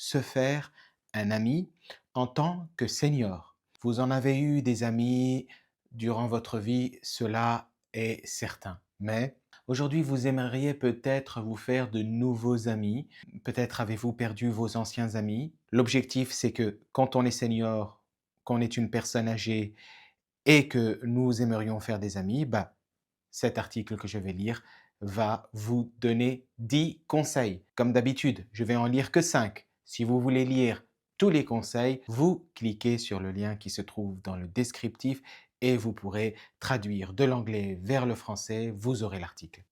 se faire un ami en tant que senior. Vous en avez eu des amis durant votre vie, cela est certain. Mais aujourd'hui, vous aimeriez peut-être vous faire de nouveaux amis. Peut-être avez-vous perdu vos anciens amis. L'objectif, c'est que quand on est senior, qu'on est une personne âgée et que nous aimerions faire des amis, bah, cet article que je vais lire va vous donner 10 conseils. Comme d'habitude, je vais en lire que 5. Si vous voulez lire tous les conseils, vous cliquez sur le lien qui se trouve dans le descriptif et vous pourrez traduire de l'anglais vers le français, vous aurez l'article.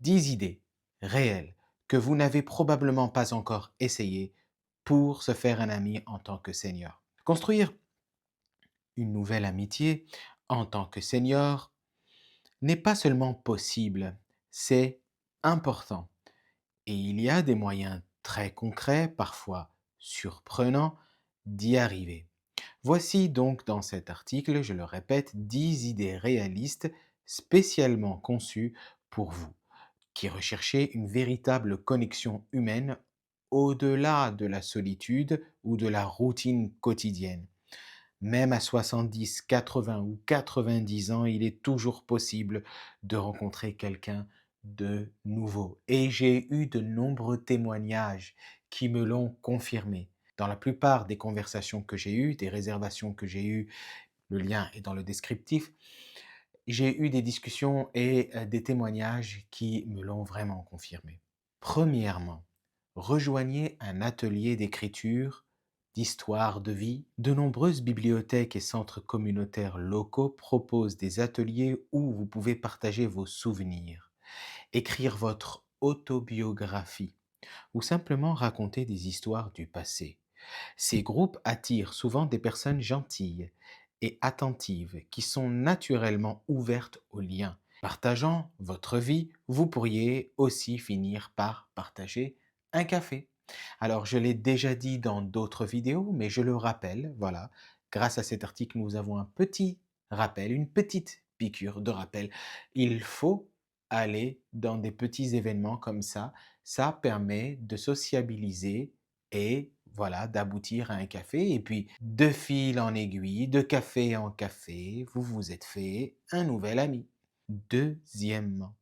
10 idées réelles que vous n'avez probablement pas encore essayées pour se faire un ami en tant que senior. Construire une nouvelle amitié en tant que senior n'est pas seulement possible, c'est important. Et il y a des moyens très concrets, parfois surprenants, d'y arriver. Voici donc dans cet article, je le répète, 10 idées réalistes spécialement conçues pour vous, qui recherchez une véritable connexion humaine au-delà de la solitude ou de la routine quotidienne. Même à 70, 80 ou 90 ans, il est toujours possible de rencontrer quelqu'un de nouveau. Et j'ai eu de nombreux témoignages qui me l'ont confirmé. Dans la plupart des conversations que j'ai eues, des réservations que j'ai eues, le lien est dans le descriptif, j'ai eu des discussions et des témoignages qui me l'ont vraiment confirmé. Premièrement, rejoignez un atelier d'écriture, d'histoire de vie. De nombreuses bibliothèques et centres communautaires locaux proposent des ateliers où vous pouvez partager vos souvenirs, écrire votre autobiographie ou simplement raconter des histoires du passé. Ces groupes attirent souvent des personnes gentilles et attentives qui sont naturellement ouvertes aux liens. Partageant votre vie, vous pourriez aussi finir par partager un café. Alors, je l'ai déjà dit dans d'autres vidéos, mais je le rappelle, voilà, grâce à cet article, nous avons un petit rappel, une petite piqûre de rappel. Il faut aller dans des petits événements comme ça permet de sociabiliser et voilà, d'aboutir à un café. Et puis, de fil en aiguille, de café en café, vous vous êtes fait un nouvel ami. Deuxièmement,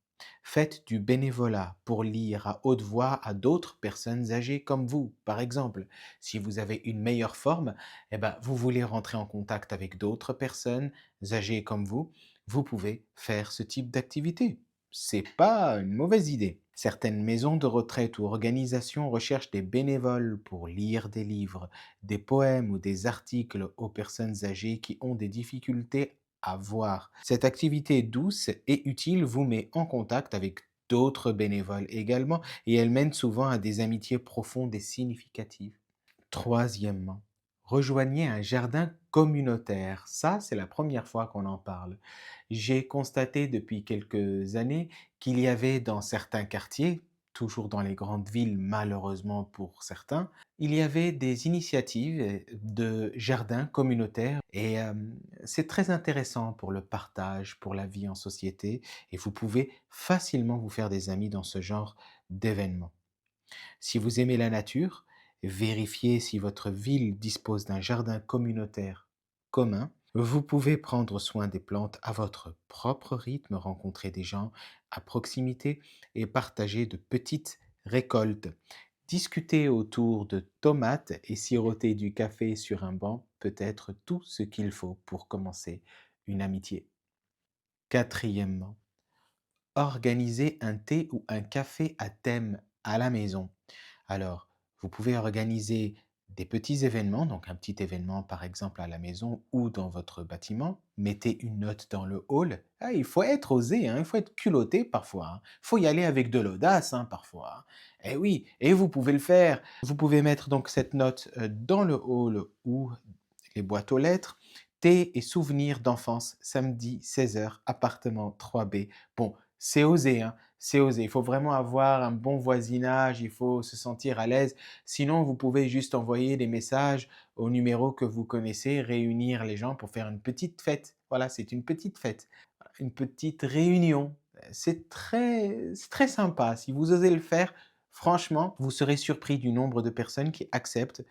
faites du bénévolat pour lire à haute voix à d'autres personnes âgées comme vous. Par exemple, si vous avez une meilleure forme, eh ben, vous voulez rentrer en contact avec d'autres personnes âgées comme vous pouvez faire ce type d'activité. C'est pas une mauvaise idée. Certaines maisons de retraite ou organisations recherchent des bénévoles pour lire des livres, des poèmes ou des articles aux personnes âgées qui ont des difficultés à voir. Cette activité douce et utile vous met en contact avec d'autres bénévoles également et elle mène souvent à des amitiés profondes et significatives. Troisièmement, rejoignez un jardin communautaire. Ça, c'est la première fois qu'on en parle. J'ai constaté depuis quelques années qu'il y avait dans certains quartiers, toujours dans les grandes villes malheureusement pour certains, il y avait des initiatives de jardins communautaires et c'est très intéressant pour le partage, pour la vie en société et vous pouvez facilement vous faire des amis dans ce genre d'événements. Si vous aimez la nature, vérifiez si votre ville dispose d'un jardin communautaire commun. Vous pouvez prendre soin des plantes à votre propre rythme, rencontrer des gens à proximité et partager de petites récoltes. Discuter autour de tomates et siroter du café sur un banc peut être tout ce qu'il faut pour commencer une amitié. Quatrièmement, organisez un thé ou un café à thème à la maison. Alors, vous pouvez organiser des petits événements, donc un petit événement par exemple à la maison ou dans votre bâtiment. Mettez une note dans le hall. Ah, il faut être osé, hein, il faut être culotté parfois, hein. Il faut y aller avec de l'audace hein, parfois, hein. Eh oui, et vous pouvez le faire. Vous pouvez mettre donc cette note dans le hall ou les boîtes aux lettres. Thé et souvenirs d'enfance, samedi 16 h, appartement 3B. Bon, c'est osé, hein, c'est osé. Il faut vraiment avoir un bon voisinage, il faut se sentir à l'aise. Sinon, vous pouvez juste envoyer des messages au numéro que vous connaissez, réunir les gens pour faire une petite fête. Voilà, c'est une petite fête, une petite réunion. C'est très sympa. Si vous osez le faire, Franchement, vous serez surpris du nombre de personnes qui acceptent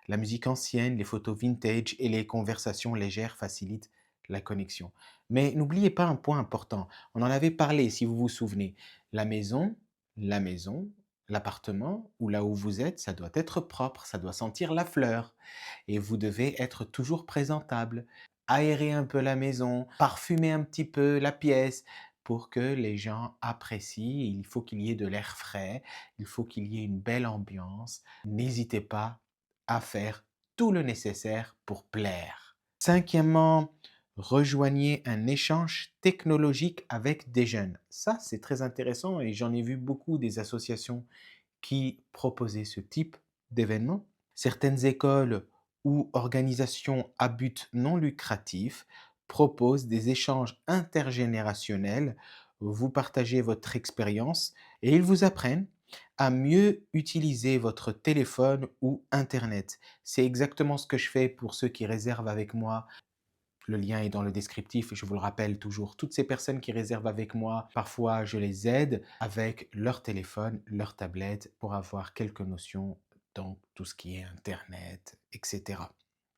la musique ancienne, les photos vintage et les conversations légères facilitent la connexion. Mais n'oubliez pas un point important. On en avait parlé, si vous vous souvenez. La maison, la maison, l'appartement ou là où vous êtes, ça doit être propre, ça doit sentir la fleur. Et vous devez être toujours présentable, aérer un peu la maison, parfumer un petit peu la pièce pour que les gens apprécient. Il faut qu'il y ait de l'air frais, il faut qu'il y ait une belle ambiance. N'hésitez pas à faire tout le nécessaire pour plaire. Cinquièmement, rejoignez un échange technologique avec des jeunes. Ça, c'est très intéressant et j'en ai vu beaucoup des associations qui proposaient ce type d'événement. Certaines écoles ou organisations à but non lucratif proposent des échanges intergénérationnels. Vous partagez votre expérience et ils vous apprennent à mieux utiliser votre téléphone ou Internet. C'est exactement ce que je fais pour ceux qui réservent avec moi. Le lien est dans le descriptif, je vous le rappelle toujours. Toutes ces personnes qui réservent avec moi, parfois je les aide avec leur téléphone, leur tablette pour avoir quelques notions dans tout ce qui est Internet, etc.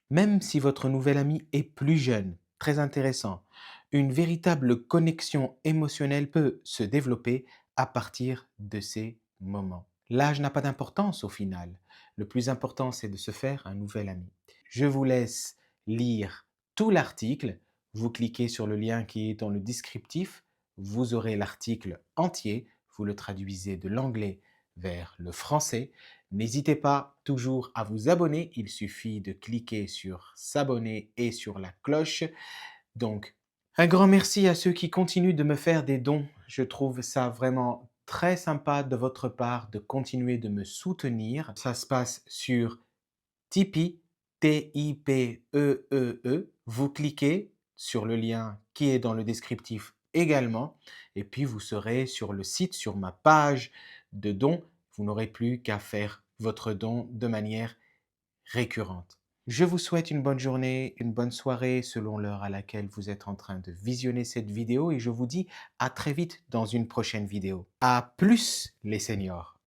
Même si votre nouvel ami est plus jeune, très intéressant, une véritable connexion émotionnelle peut se développer à partir de ces moments. L'âge n'a pas d'importance au final. Le plus important, c'est de se faire un nouvel ami. Je vous laisse lire tout l'article. Vous cliquez sur le lien qui est dans le descriptif. Vous aurez l'article entier. Vous le traduisez de l'anglais vers le français. N'hésitez pas toujours à vous abonner. Il suffit de cliquer sur s'abonner et sur la cloche. Donc, un grand merci à ceux qui continuent de me faire des dons. Je trouve ça vraiment très sympa de votre part de continuer de me soutenir. Ça se passe sur Tipeee, T-I-P-E-E-E. Vous cliquez sur le lien qui est dans le descriptif également. Et puis, vous serez sur le site, sur ma page de dons. Vous n'aurez plus qu'à faire votre don de manière récurrente. Je vous souhaite une bonne journée, une bonne soirée selon l'heure à laquelle vous êtes en train de visionner cette vidéo et je vous dis à très vite dans une prochaine vidéo. À plus les seniors!